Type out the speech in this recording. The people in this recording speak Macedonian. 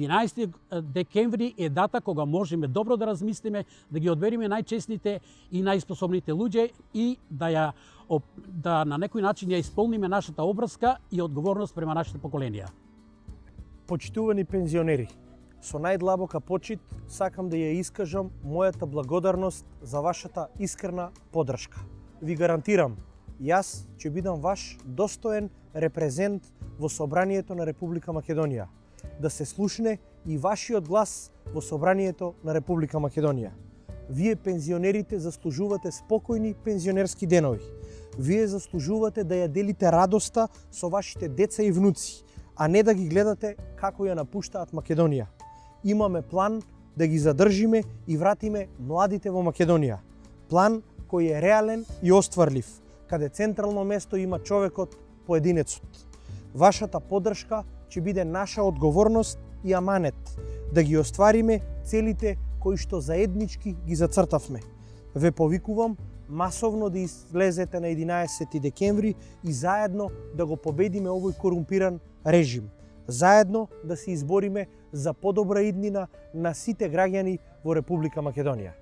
11 декември е дата кога можеме добро да размислиме, да ги одбериме најчесните и најспособните луѓе и да на некој начин ја исполниме нашата обврска и одговорност према нашите поколенија. Почитувани пензионери, со најдлабока почит сакам да ја искажам мојата благодарност за вашата искрена поддршка. Ви гарантирам, јас ќе бидам ваш достоен репрезент во Собранието на Република Македонија, да се слушне и вашиот глас во Собранието на Република Македонија. Вие пензионерите заслужувате спокојни пензионерски денови. Вие заслужувате да ја делите радоста со вашите деца и внуци, а не да ги гледате како ја напуштаат Македонија. Имаме план да ги задржиме и вратиме младите во Македонија. План кој е реален и остварлив, каде централно место има човекот, поединецот. Вашата поддршка ќе биде наша одговорност и аманет да ги оствариме целите кои што заеднички ги зацртавме. Ве повикувам масовно да излезете на 11 декември и заедно да го победиме овој корумпиран режим. Заедно да се избориме за подобра иднина на сите граѓани во Република Македонија.